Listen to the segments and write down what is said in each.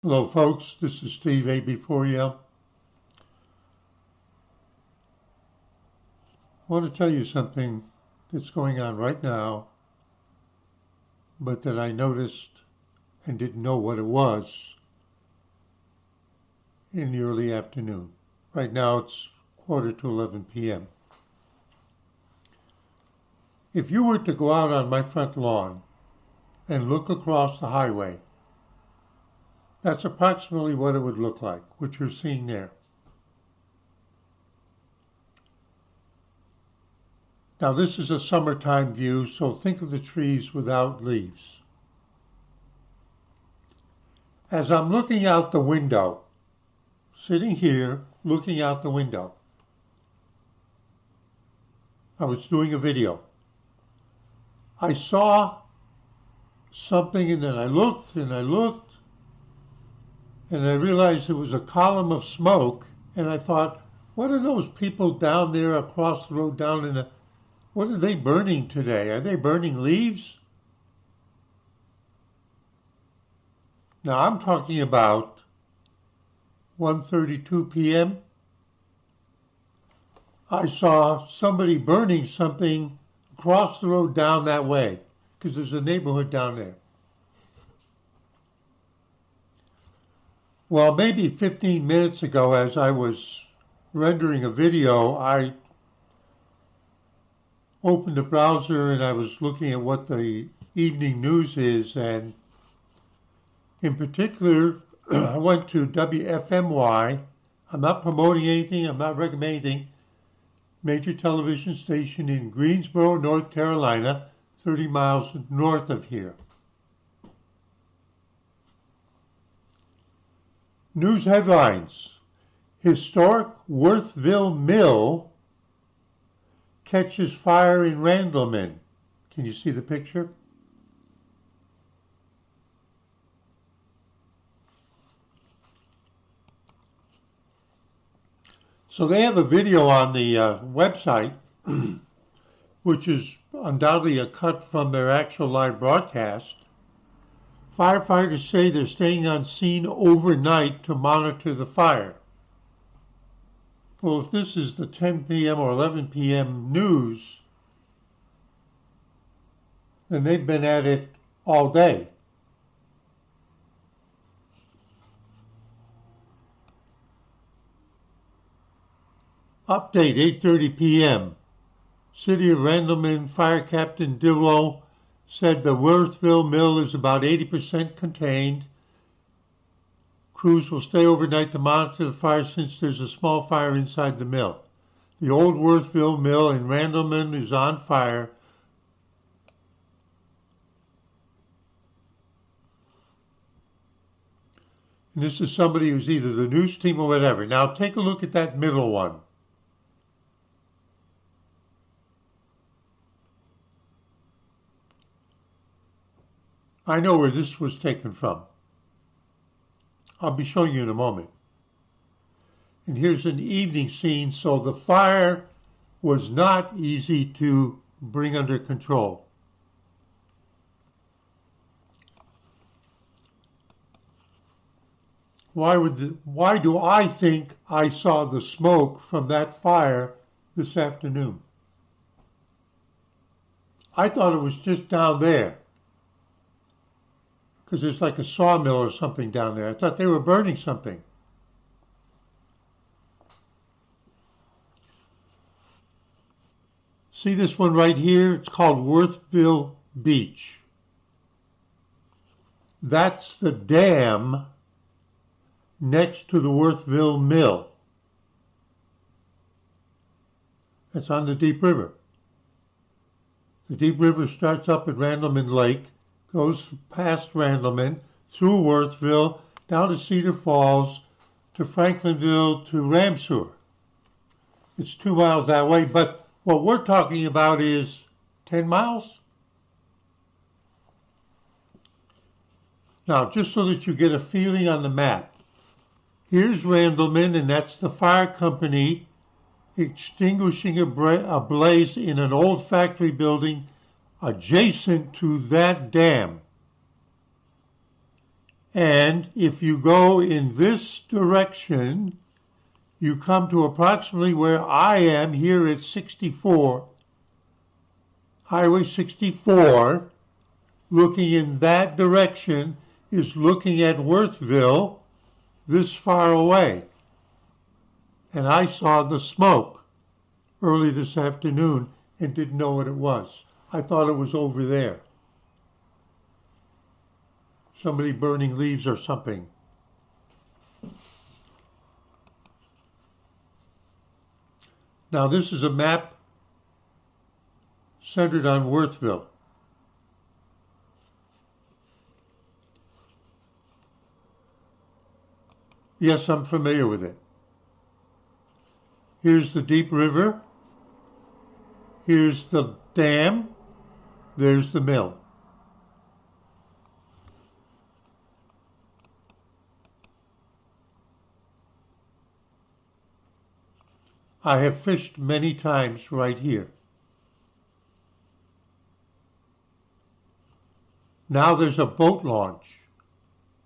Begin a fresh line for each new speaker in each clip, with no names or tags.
Hello folks, this is Steve AB4M. I want to tell you something that's going on right now, but that I noticed and didn't know what it was in the early afternoon. Right now it's 11:15 p.m. If you were to go out on my front lawn and look across the highway, that's approximately what it would look like, what you're seeing there. Now this is a summertime view, so think of the trees without leaves. As I'm looking out the window, sitting here looking out the window, I was doing a video. I saw something and then I looked and I looked and I realized it was a column of smoke, and I thought, what are those people down there across the road down in the, what are they burning today? Are they burning leaves? Now I'm talking about 1:32 p.m. I saw somebody burning something across the road down that way, because there's a neighborhood down there. Well, maybe 15 minutes ago, as I was rendering a video, I opened the browser and I was looking at what the evening news is, and in particular, I went to WFMY. I'm not promoting anything, I'm not recommending anything. Major television station in Greensboro, North Carolina, 30 miles north of here. News headlines: Historic Worthville Mill catches fire in Randleman. Can you see the picture? So they have a video on the website, which is undoubtedly a cut from their actual live broadcast. Firefighters say they're staying on scene overnight to monitor the fire. Well, if this is the 10 p.m. or 11 p.m. news, then they've been at it all day. Update, 8:30 p.m. City of Randleman Fire Captain Dillow said the Worthville Mill is about 80% contained. Crews will stay overnight to monitor the fire since there's a small fire inside the mill. The old Worthville Mill in Randleman is on fire. And this is somebody who's either the news team or whatever. Now take a look at that middle one. I know where this was taken from. I'll be showing you in a moment. And here's an evening scene, so the fire was not easy to bring under control. Why do I think I saw the smoke from that fire this afternoon? I thought it was just down there, because there's like a sawmill or something down there. I thought they were burning something. See this one right here? It's called Worthville Beach. That's the dam next to the Worthville Mill. It's on the Deep River. The Deep River starts up at Randleman Lake, goes past Randleman, through Worthville, down to Cedar Falls, to Franklinville, to Ramseur. It's 2 miles that way, but what we're talking about is 10 miles. Now, just so that you get a feeling on the map, here's Randleman, and that's the fire company extinguishing a blaze in an old factory building adjacent to that dam. And if you go in this direction, you come to approximately where I am here at 64, Highway 64. Looking in that direction is looking at Worthville this far away. And I saw the smoke early this afternoon and didn't know what it was. I thought it was over there. Somebody burning leaves or something. Now this is a map centered on Worthville. Yes, I'm familiar with it. Here's the deep river. Here's the dam. There's the mill. I have fished many times right here. Now there's a boat launch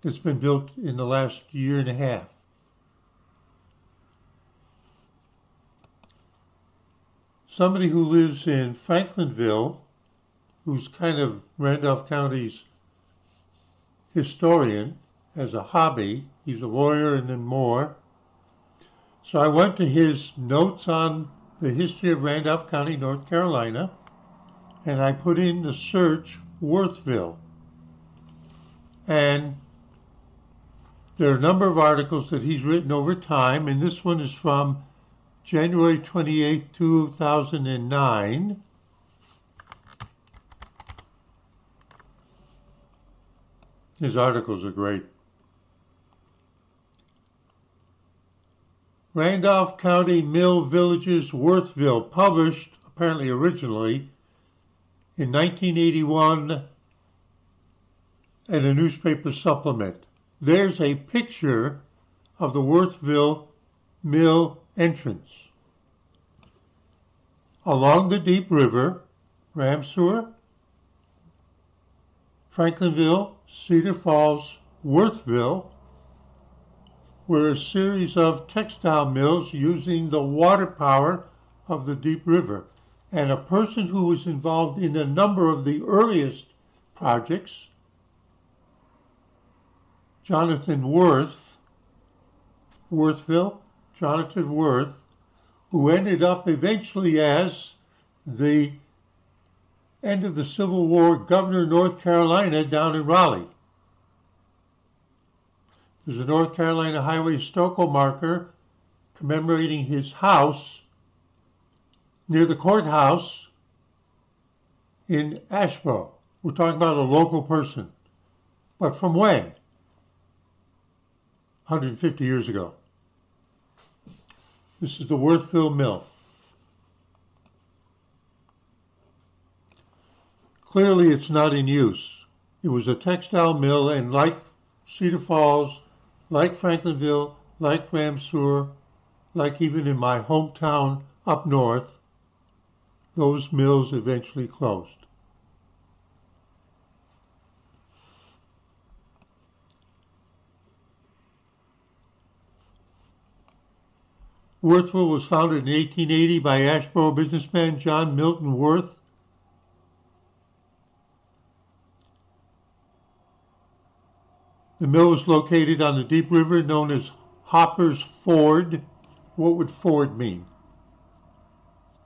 that's been built in the last year and a half. Somebody who lives in Franklinville, who's kind of Randolph County's historian as a hobby, he's a lawyer and then more. So I went to his notes on the history of Randolph County, North Carolina, and I put in the search Worthville. And there are a number of articles that he's written over time, and this one is from January 28, 2009. His articles are great. Randolph County Mill Villages, Worthville, published, apparently originally, in 1981 in a newspaper supplement. There's a picture of the Worthville Mill entrance. Along the deep river, Ramseur, Franklinville, Cedar Falls, Worthville, were a series of textile mills using the water power of the deep river. And a person who was involved in a number of the earliest projects, Jonathan Worthville, Jonathan Worth, who ended up eventually as the end of the Civil War governor of North Carolina down in Raleigh. There's a North Carolina Highway historical marker commemorating his house near the courthouse in Asheboro. We're talking about a local person. But from when? 150 years ago. This is the Worthville Mill. Clearly it's not in use. It was a textile mill, and like Cedar Falls, like Franklinville, like Ramseur, like even in my hometown up north, those mills eventually closed. Worthville was founded in 1880 by Asheboro businessman John Milton Worth. The mill was located on the deep river known as Hopper's Ford. What would Ford mean?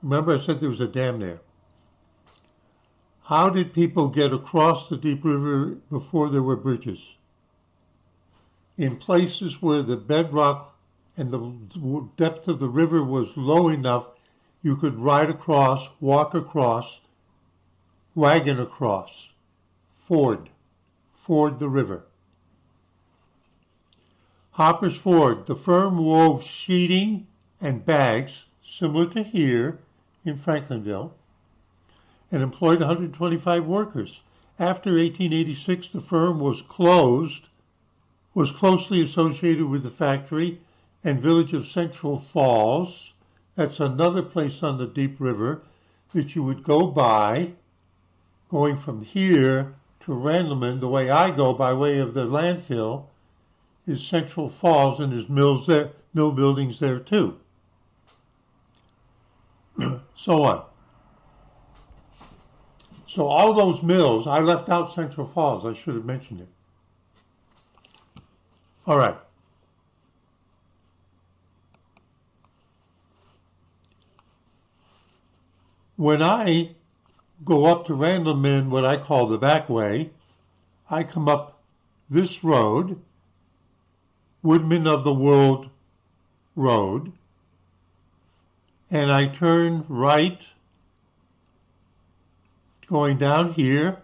Remember I said there was a dam there. How did people get across the deep river before there were bridges? In places where the bedrock and the depth of the river was low enough, you could ride across, walk across, wagon across. Ford the river. Hopper's Ford, the firm wove sheeting and bags, similar to here in Franklinville, and employed 125 workers. After 1886, the firm was closed, was closely associated with the factory and village of Central Falls. That's another place on the deep river that you would go by, going from here to Randleman, the way I go by way of the landfill, is Central Falls, and there's mills there, mill buildings there too. So on. So all those mills, I left out Central Falls. I should have mentioned it. All right. When I go up to Randleman, what I call the back way, I come up this road, Woodman of the World Road, and I turn right, going down here,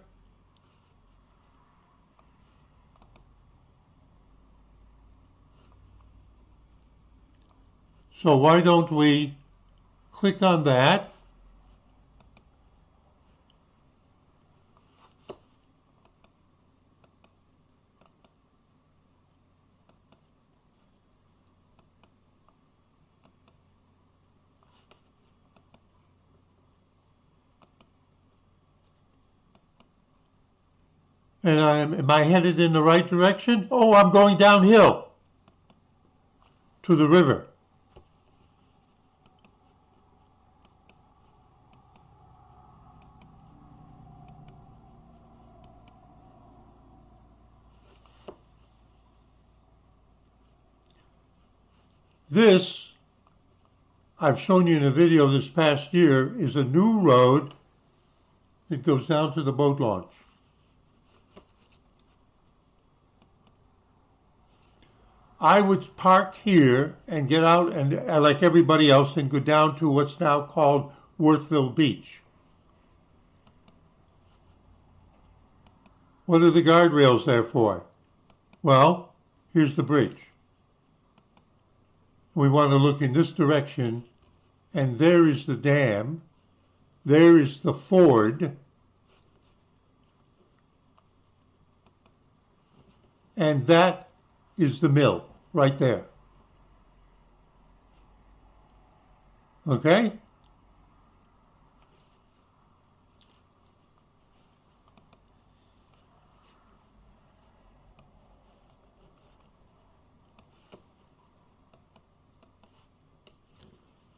so why don't we click on that? And am I headed in the right direction? Oh, I'm going downhill to the river. This, I've shown you in a video this past year, is a new road that goes down to the boat launch. I would park here and get out and, like everybody else, and go down to what's now called Worthville Beach. What are the guardrails there for? Well, here's the bridge. We want to look in this direction, and there is the dam, there is the ford, and that is the mill right there. Okay?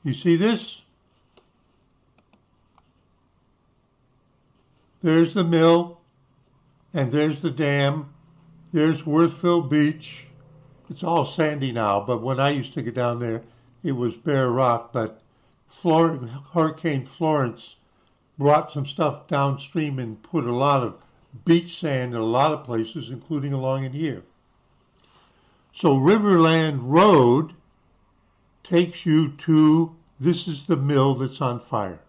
You see this? There's the mill, and there's the dam. There's Worthville Beach. It's all sandy now, but when I used to get down there, it was bare rock. But Hurricane Florence brought some stuff downstream and put a lot of beach sand in a lot of places, including along in here. So Riverland Road takes you to, this is the mill that's on fire.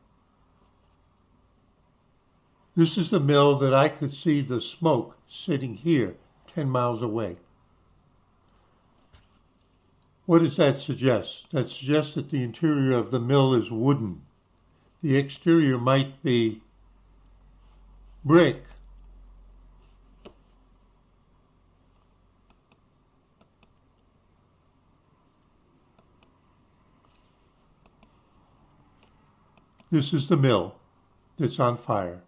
This is the mill that I could see the smoke sitting here 10 miles away. What does that suggest? That suggests that the interior of the mill is wooden. The exterior might be brick. This is the mill that's on fire.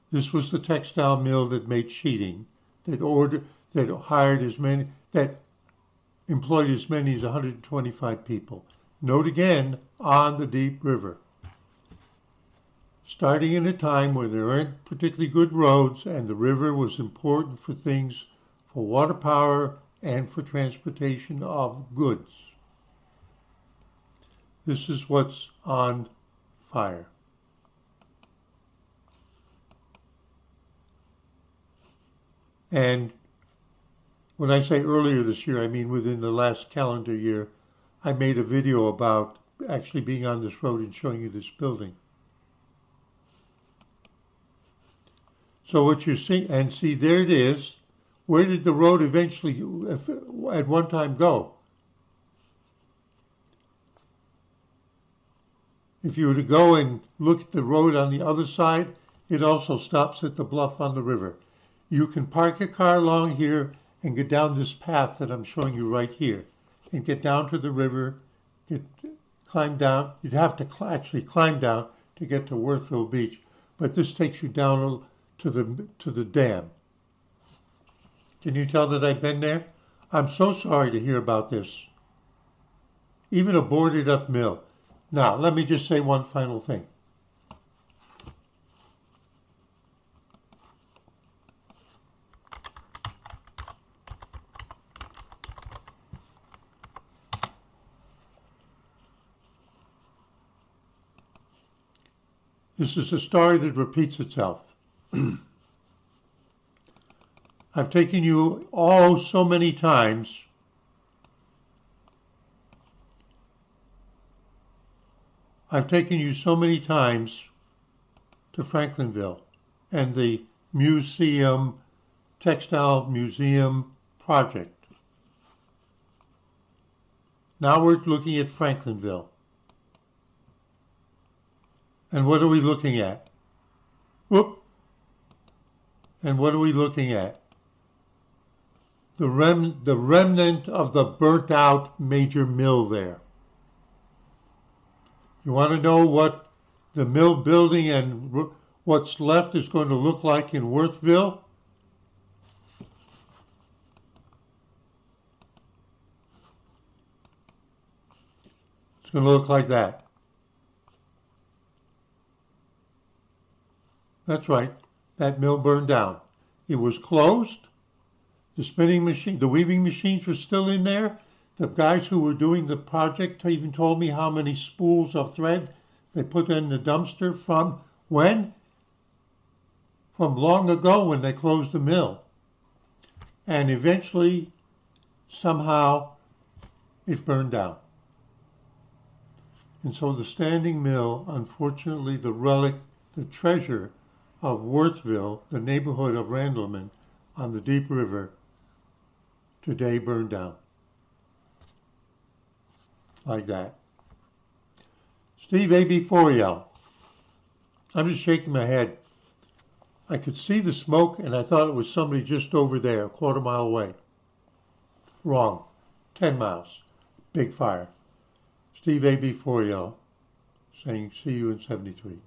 This was the textile mill that made sheeting, that employed as many as 125 people. Note again, on the deep river. Starting in a time where there aren't particularly good roads, and the river was important for things, for water power and for transportation of goods. This is what's on fire. And when I say earlier this year, I mean within the last calendar year, I made a video about actually being on this road and showing you this building. So what you see, and see, there it is. Where did the road eventually, at one time, go? If you were to go and look at the road on the other side, it also stops at the bluff on the river. You can park your car along here and get down this path that I'm showing you right here, and get down to the river, climb down. You'd have to actually climb down to get to Worthville Beach, but this takes you down to the dam. Can you tell that I've been there? I'm so sorry to hear about this. Even a boarded up mill. Now, let me just say one final thing. This is a story that repeats itself. I've taken you so many times to Franklinville and the textile museum project. Now we're looking at Franklinville. And what are we looking at? Whoop! And what are we looking at? The remnant of the burnt out major mill there. You want to know what the mill building and what's left is going to look like in Worthville? It's going to look like that. That's right. That mill burned down. It was closed. The spinning machine, the weaving machines were still in there. The guys who were doing the project even told me how many spools of thread they put in the dumpster from when? From long ago when they closed the mill. And eventually, somehow, it burned down. And so the standing mill, unfortunately, the relic, the treasure of Worthville, the neighborhood of Randleman on the Deep River, today burned down. Like that. Steve A.B. Foriel. I'm just shaking my head. I could see the smoke and I thought it was somebody just over there, a quarter mile away. Wrong. 10 miles. Big fire. Steve A.B. Foriel saying, see you in 73.